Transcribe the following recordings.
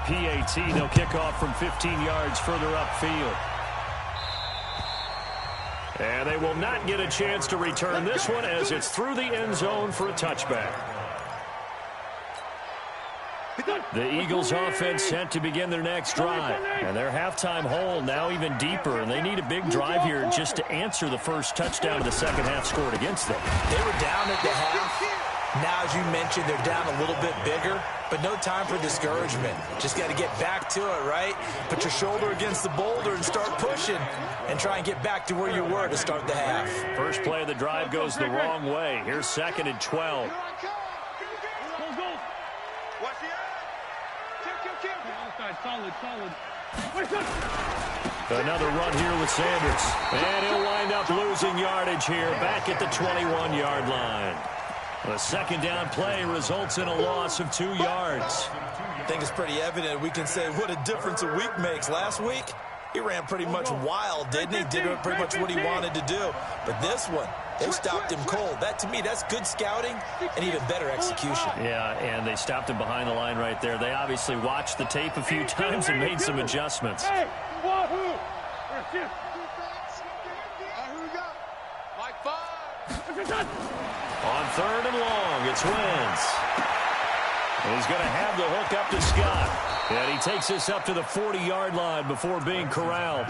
PAT. They'll kick off from 15 yards further upfield. And they will not get a chance to return this one as it's through the end zone for a touchback. The Eagles offense set to begin their next drive. And their halftime hole now even deeper. And they need a big drive here just to answer the first touchdown of the second half scored against them. They were down at the half. Now, as you mentioned, they're down a little bit bigger, but no time for discouragement. Just got to get back to it, right? Put your shoulder against the boulder and start pushing and try and get back to where you were to start the half. First play of the drive goes the wrong way. Here's 2nd and 12. Another run here with Sanders. And he'll wind up losing yardage here back at the 21-yard line. A second down play results in a loss of 2 yards. I think it's pretty evident. We can say what a difference a week makes. Last week, he ran pretty much wild, didn't he? Did pretty much what he wanted to do. But this one, they stopped him cold. That, to me, that's good scouting and even better execution. Yeah, and they stopped him behind the line right there. They obviously watched the tape a few times and made some adjustments. On 3rd and long, it's Wentz. He's going to have the hook up to Scott. And he takes this up to the 40-yard line before being corralled.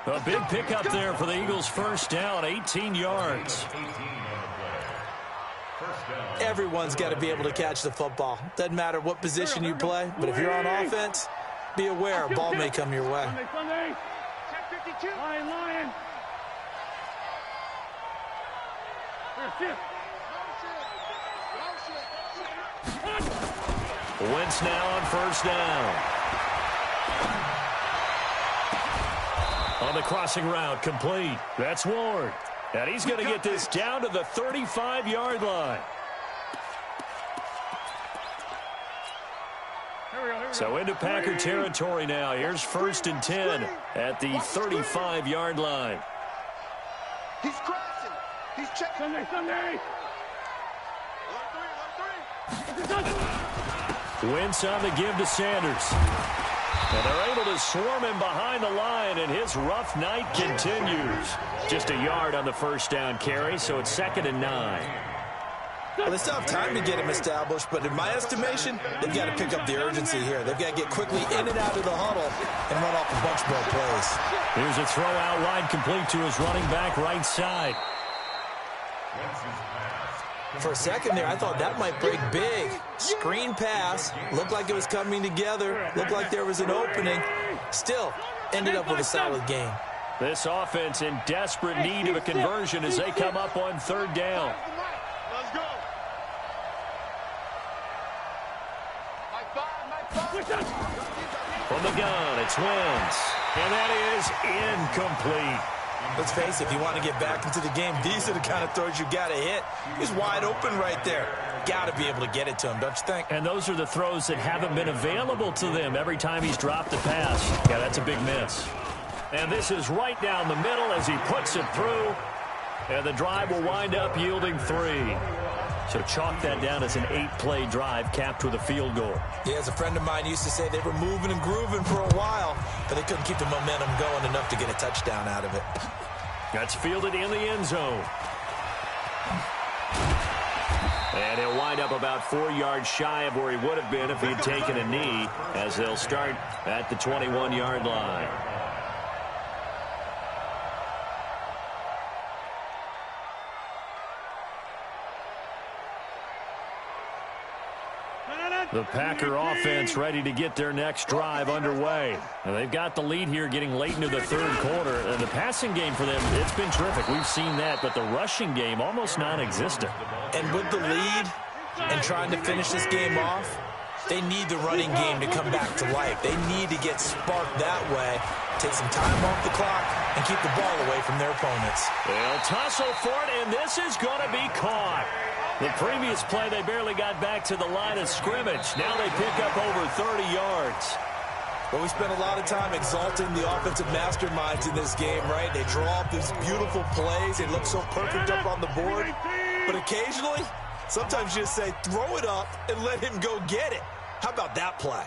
A big pickup there for the Eagles' first down, 18 yards. Everyone's got to be able to catch the football. Doesn't matter what position you play, but if you're on offense, be aware a ball may come your way. Wentz now on 1st down. On the crossing route, complete. That's Ward. And he's going to get this down to the 35-yard line. So into Packer territory now. Here's 1st and 10 at the 35-yard line. He's crossing. He's checking. Sunday. Wentz on the give to Sanders. And they're able to swarm him behind the line, and his rough night continues. Just a yard on the first down carry, so it's 2nd and 9. Well, they still have time to get him established, but in my estimation, they've got to pick up the urgency here. They've got to get quickly in and out of the huddle and run off a bunch more plays. Here's a throw out wide, complete to his running back right side. For a second there, I thought that might break big. Screen pass. Looked like it was coming together. Looked like there was an opening. Still, ended up with a solid game. This offense in desperate need of a conversion as they come up on 3rd down. Let's go. From the gun, it's Wentz. And that is incomplete. Let's face it, if you want to get back into the game, these are the kind of throws you got to hit. He's wide open right there. Got to be able to get it to him, don't you think? And those are the throws that haven't been available to them every time he's dropped the pass. Yeah, that's a big miss. And this is right down the middle as he puts it through. And the drive will wind up yielding 3. So chalk that down as an 8-play drive capped with a field goal. Yeah, as a friend of mine used to say, they were moving and grooving for a while, but they couldn't keep the momentum going enough to get a touchdown out of it. That's fielded in the end zone. And he'll wind up about 4 yards shy of where he would have been if he had taken a knee, as they'll start at the 21-yard line. The Packer offense ready to get their next drive underway. And they've got the lead here getting late into the 3rd quarter. And the passing game for them, it's been terrific. We've seen that, but the rushing game almost non-existent. And with the lead and trying to finish this game off, they need the running game to come back to life. They need to get sparked that way, take some time off the clock, and keep the ball away from their opponents. They'll tussle for it, and this is going to be caught. The previous play, they barely got back to the line of scrimmage. Now they pick up over 30 yards. Well, we spent a lot of time exalting the offensive masterminds in this game, right? They draw up these beautiful plays. They look so perfect up on the board. But occasionally, sometimes you just say, throw it up and let him go get it. How about that play?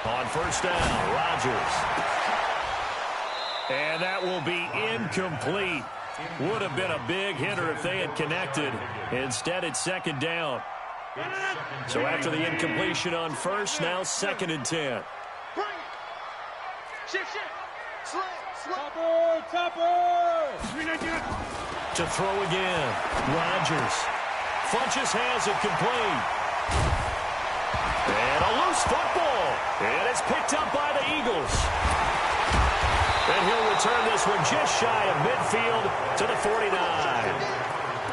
On first down, Rodgers. And that will be incomplete. Would have been a big hitter if they had connected. Instead, it's second down. So after the incompletion on first, now 2nd and 10. Bring it. Shift. Slam. Topper. To throw again, Rodgers. Funches has it complete. And a loose football. And it's picked up by the Eagles. And he'll return this one just shy of midfield to the 49.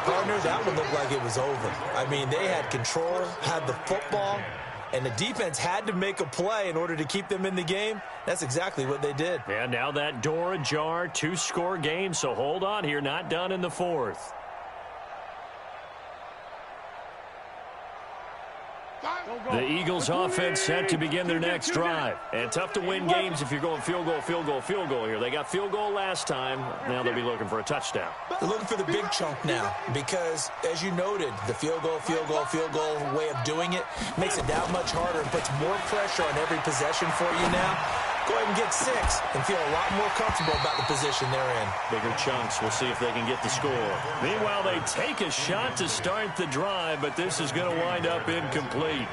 Partner, that one looked like it was over. I mean, they had control, had the football, and the defense had to make a play in order to keep them in the game. That's exactly what they did. And now that door ajar, 2-score game, so hold on here, not done in the 4th. The Eagles offense set to begin their next drive. And tough to win games if you're going field goal here. They got field goal last time. Now they'll be looking for a touchdown. They're looking for the big chunk now because, as you noted, the field goal way of doing it makes it that much harder and puts more pressure on every possession for you now. Go ahead and get 6 and feel a lot more comfortable about the position they're in. Bigger chunks. We'll see if they can get the score. Meanwhile, they take a shot to start the drive, but this is going to wind up incomplete.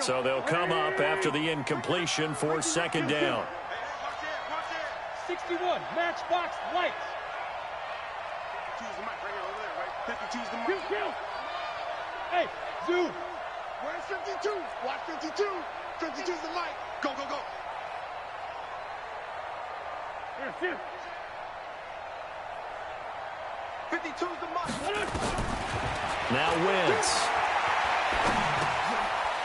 So they'll come up after the incompletion for 2nd down. 61, matchbox lights. Choose the mic right here over there, right? 52's the mic. Kill. Hey, zoom. Where's 52? Watch 52. 52's the mic. Go. Here. 52's the mic. Now Wentz.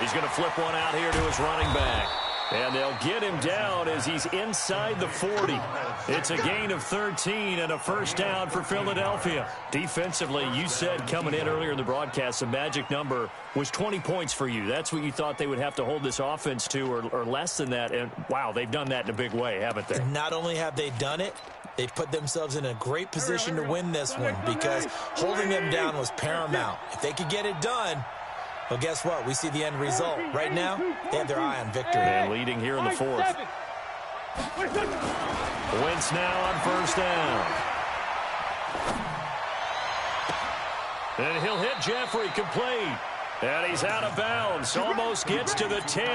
He's going to flip one out here to his running back. And they'll get him down as he's inside the 40. It's a gain of 13 and a first down for Philadelphia. Defensively, you said coming in earlier in the broadcast, the magic number was 20 points for you. That's what you thought they would have to hold this offense to or less than that. And, wow, they've done that in a big way, haven't they? Not only have they done it, they've put themselves in a great position to win this one because holding them down was paramount. If they could get it done, well, guess what? We see the end result. Right now, they have their eye on victory. And leading here in the 4th. Wentz now on first down. And he'll hit Jeffrey complete. And he's out of bounds. Almost gets to the 10.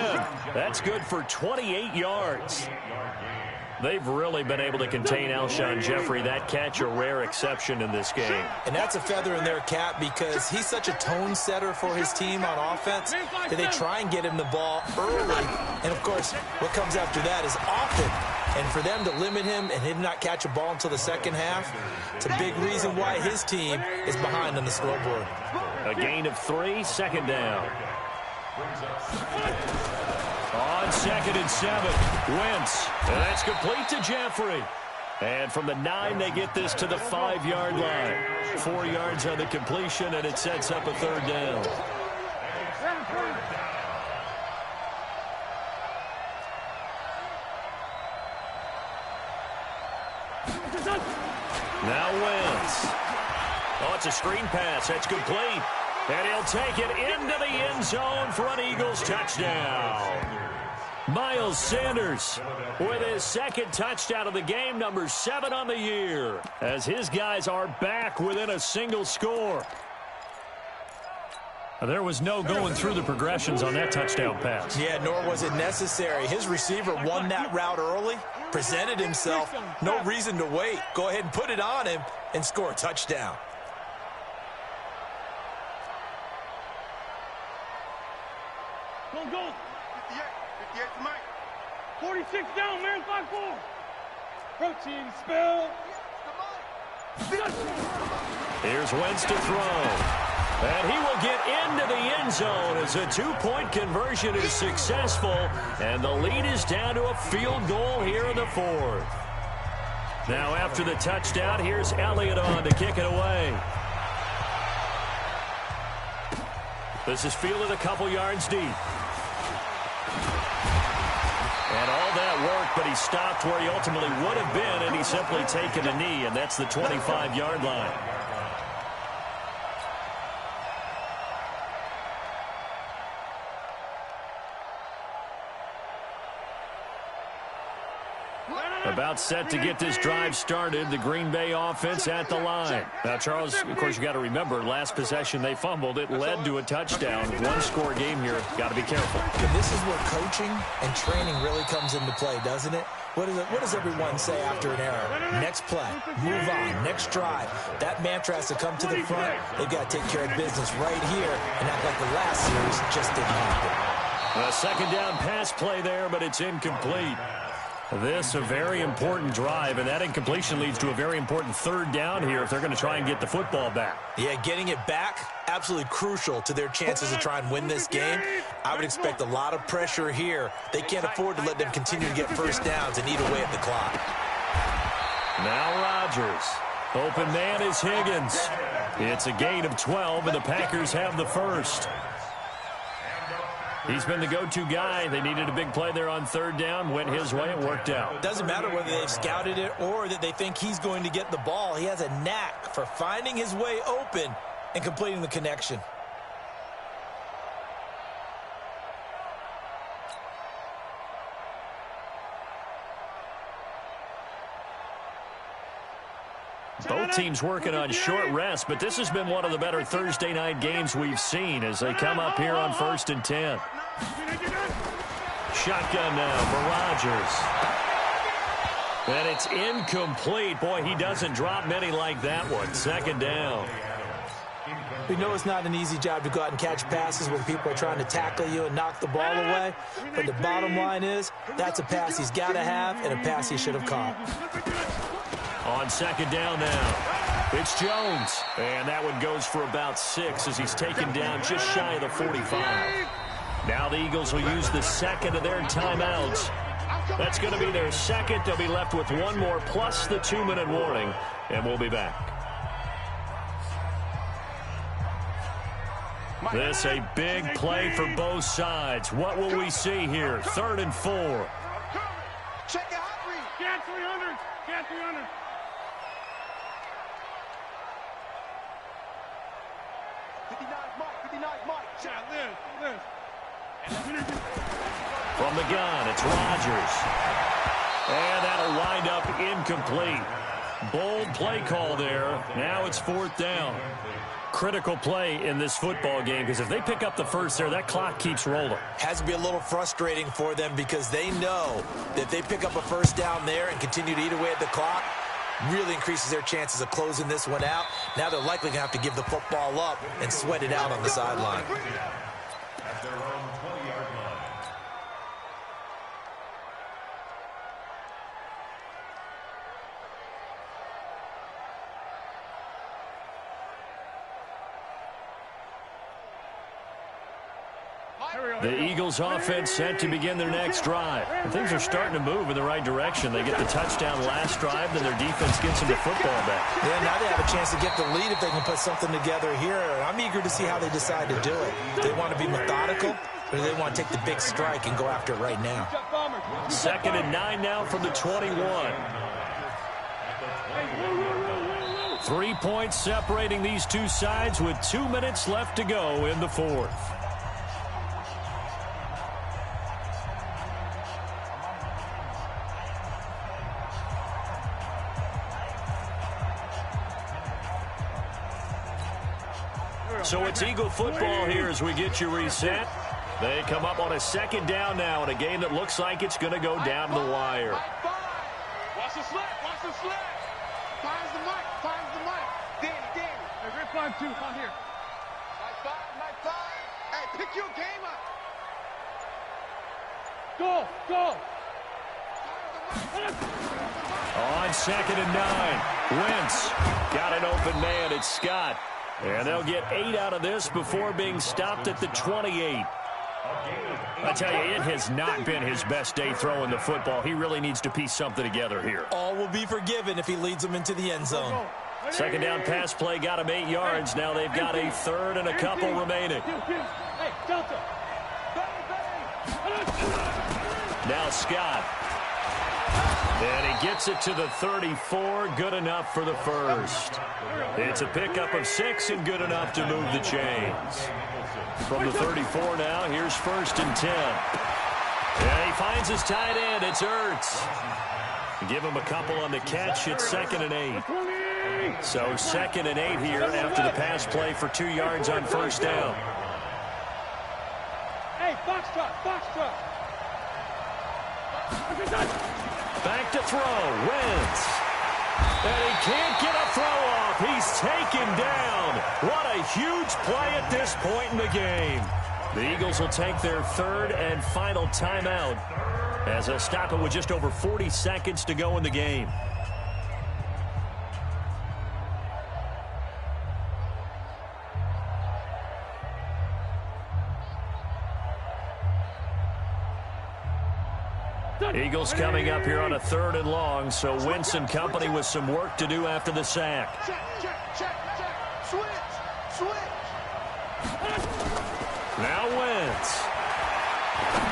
That's good for 28 yards. They've really been able to contain Alshon Jeffrey. That catch a rare exception in this game. And that's a feather in their cap because he's such a tone setter for his team on offense that they try and get him the ball early. And, of course, what comes after that is often. And for them to limit him and him not catch a ball until the second half, it's a big reason why his team is behind on the scoreboard. A gain of 3, 2nd down. On 2nd and 7, Wentz. And that's complete to Jeffrey. And from the 9, they get this to the 5-yard line. 4 yards on the completion, and it sets up a 3rd down. Now Wentz. Oh, it's a screen pass. That's complete. And he'll take it into the end zone for an Eagles touchdown. Miles Sanders with his 2nd touchdown of the game, number 7 on the year, as his guys are back within a single score. There was no going through the progressions on that touchdown pass. Yeah, nor was it necessary. His receiver won that route early, presented himself, no reason to wait. Go ahead and put it on him and score a touchdown. Go. 58's the mic. 46 down, man. 5-4. Protein spill. Here's Wentz to throw. And he will get into the end zone as a 2-point conversion is successful. And the lead is down to a field goal here in the 4th. Now after the touchdown, here's Elliott on to kick it away. This is fielded a couple yards deep. And all that work, but he stopped where he ultimately would have been, and he's simply taken a knee, and that's the 25-yard line. About set to get this drive started. The Green Bay offense at the line. Now, Charles, of course, you got to remember, last possession they fumbled. It led to a touchdown. One-score game here. Got to be careful. And this is where coaching and training really comes into play, doesn't it? What does everyone say after an error? Next play, move on, next drive. That mantra has to come to the front. They've got to take care of business right here and act like the last series just didn't happen. A second down pass play there, but it's incomplete. This a very important drive, and that incompletion leads to a very important third down here if they're going to try and get the football back. Yeah, getting it back, absolutely crucial to their chances to try and win this game. I would expect a lot of pressure here. They can't afford to let them continue to get first downs and eat away at the clock. Now Rodgers. Open man is Higgins. It's a gain of 12, and the Packers have the first. He's been the go-to guy. They needed a big play there on third down. Went his way and worked out. Doesn't matter whether they've scouted it or that they think he's going to get the ball. He has a knack for finding his way open and completing the connection. Both teams working on short rest, but this has been one of the better Thursday night games we've seen as they come up here on 1st and 10. Shotgun now for Rodgers. And it's incomplete. Boy, he doesn't drop many like that one. Second down. We know it's not an easy job to go out and catch passes when people are trying to tackle you and knock the ball away. But the bottom line is that's a pass he's got to have and a pass he should have caught. On second down now, it's Jones. And that one goes for about 6 as he's taken down just shy of the 45. Now the Eagles will use the second of their timeouts. That's going to be their second. They'll be left with one more plus the 2-minute warning. And we'll be back. This a big play for both sides. What will we see here? 3rd and 4. Check it out, Reed. Get 300. Get 300. From the gun, it's Rodgers. And that'll wind up incomplete. Bold play call there. Now it's 4th down. Critical play in this football game because if they pick up the first there, that clock keeps rolling. Has to be a little frustrating for them because they know that if they pick up a first down there and continue to eat away at the clock, really increases their chances of closing this one out. Now they're likely going to have to give the football up and sweat it out on the sideline. The Eagles offense set to begin their next drive. And things are starting to move in the right direction. They get the touchdown last drive, then their defense gets them the football back. Yeah, now they have a chance to get the lead if they can put something together here. I'm eager to see how they decide to do it. Do they want to be methodical, or do they want to take the big strike and go after it right now? 2nd and 9 now from the 21. 3 points separating these two sides with 2 minutes left to go in the 4th. So it's Eagle football here as we get you reset. They come up on a 2nd down now in a game that looks like it's going to go down the wire. Watch the slip. Watch the slip. Finds the mic. Finds the mic. Danny. Hey, great 5-2. Come here. Night 5. Hey, pick your game up. Go. On 2nd and 9. Wentz got an open man. It's Scott. And they'll get 8 out of this before being stopped at the 28. I tell you, it has not been his best day throwing the football. He really needs to piece something together here. All will be forgiven if he leads them into the end zone. 2nd down pass play got him 8 yards. Now they've got a 3rd and a couple remaining. Hey, Delta. Now Scott. And he gets it to the 34. Good enough for the first. It's a pickup of 6 and good enough to move the chains. From the 34 now, here's 1st and 10. And he finds his tight end. It's Ertz. Give him a couple on the catch. It's 2nd and 8. So 2nd and 8 here after the pass play for 2 yards on first down. Hey, box truck. Back to throw. Wentz. And he can't get a throw off. He's taken down. What a huge play at this point in the game. The Eagles will take their 3rd and final timeout as they'll stop it with just over 40 seconds to go in the game. Eagles coming up here on a 3rd and long, so Wentz and company with some work to do after the sack. Check. Switch. Now Wentz.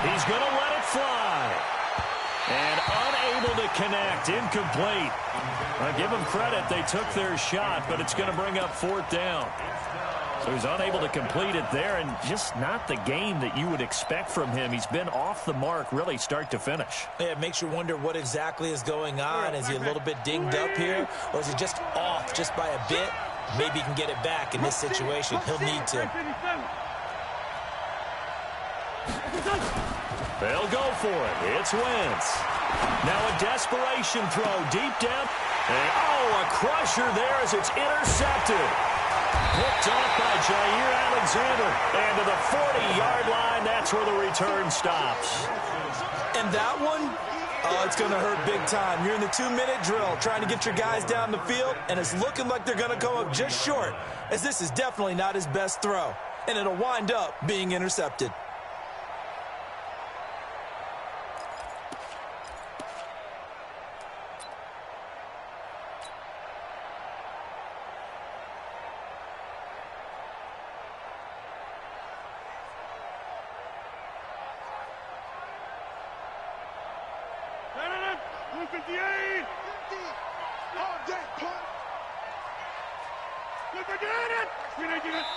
He's going to let it fly. And unable to connect. Incomplete. I give them credit. They took their shot, but it's going to bring up 4th down. So he's unable to complete it there, and just not the game that you would expect from him. He's been off the mark really start to finish. Yeah, it makes you wonder what exactly is going on. Is he a little bit dinged up here, or is he just off just by a bit? Maybe he can get it back in this situation. He'll need to. They'll go for it. It's Wentz. Now a desperation throw deep down. And, a crusher there as it's intercepted. Picked off by Jair Alexander. And to the 40-yard line, that's where the return stops. And that one, it's going to hurt big time. You're in the 2-minute drill trying to get your guys down the field, and it's looking like they're going to come up just short, as this is definitely not his best throw. And it'll wind up being intercepted.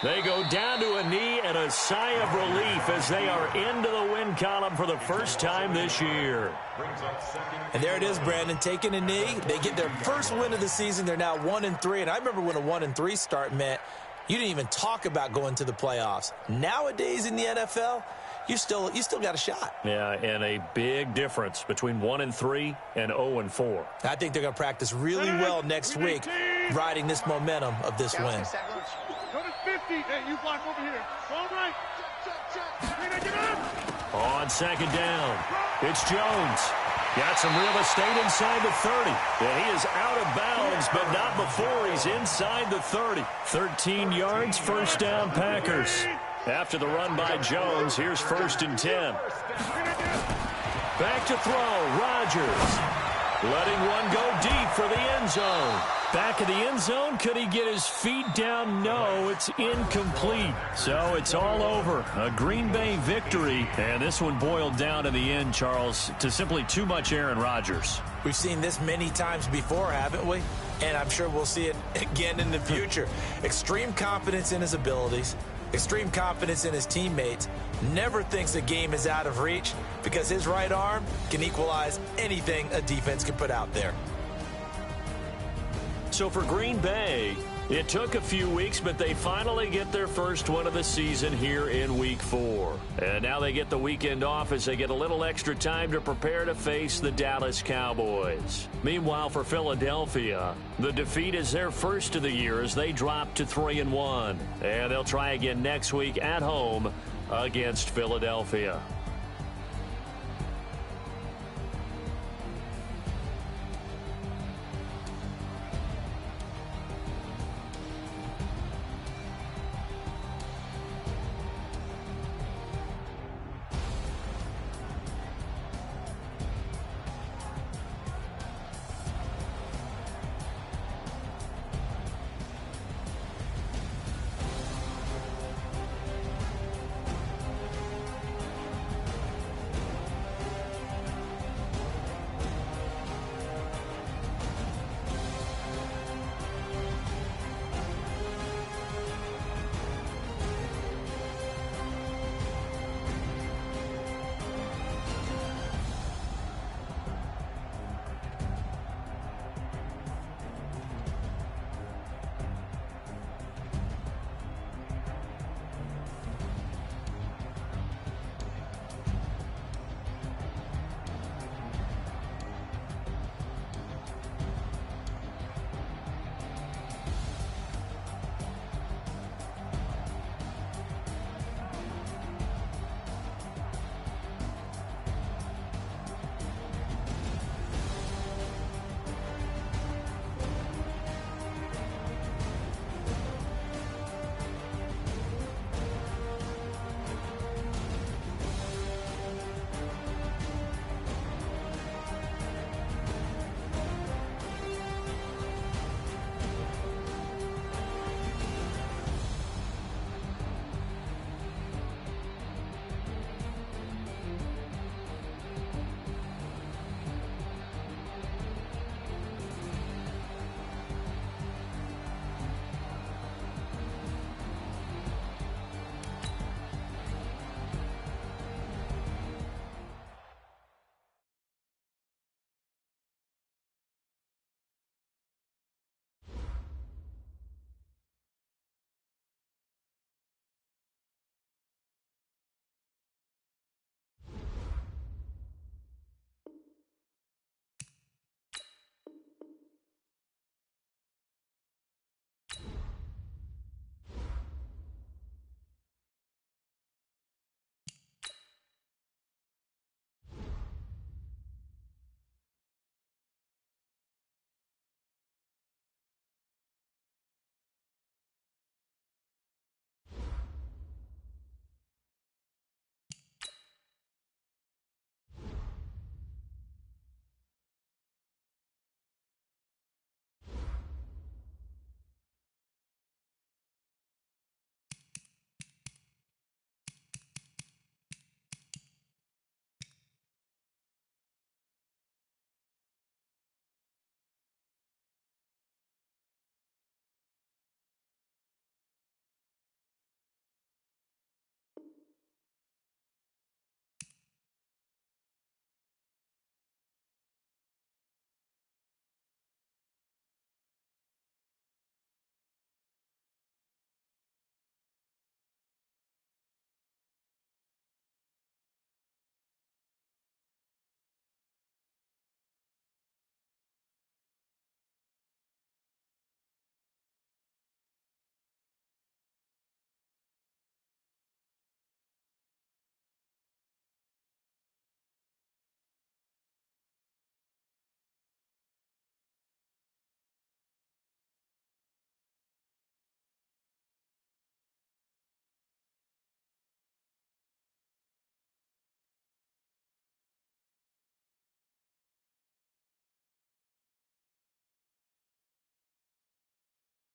They go down to a knee and a sigh of relief as they are into the win column for the first time this year. And there it is, Brandon, taking a knee. They get their first win of the season. They're now 1-3. And I remember when a 1-3 start meant you didn't even talk about going to the playoffs. Nowadays in the NFL, you still got a shot. Yeah, and a big difference between 1-3 and 0-4. I think they're going to practice really well next week, riding this momentum of this win. Go to 50. Hey, you block over here. All right. On 2nd down, it's Jones. Got some real estate inside the 30. And he is out of bounds, but not before he's inside the 30. 13 yards, first down Packers. After the run by Jones, here's 1st and 10. Back to throw, Rodgers. Letting one go deep for the end zone. Back of the end zone, could he get his feet down? No, it's incomplete. So it's all over. A Green Bay victory. And this one boiled down in the end, Charles, to simply too much Aaron Rodgers. We've seen this many times before, haven't we? And I'm sure we'll see it again in the future. Extreme confidence in his abilities. Extreme confidence in his teammates. Never thinks a game is out of reach because his right arm can equalize anything a defense can put out there. So for Green Bay, it took a few weeks, but they finally get their first one of the season here in Week 4. And now they get the weekend off as they get a little extra time to prepare to face the Dallas Cowboys. Meanwhile, for Philadelphia, the defeat is their first of the year as they drop to 3-1. And they'll try again next week at home against Philadelphia.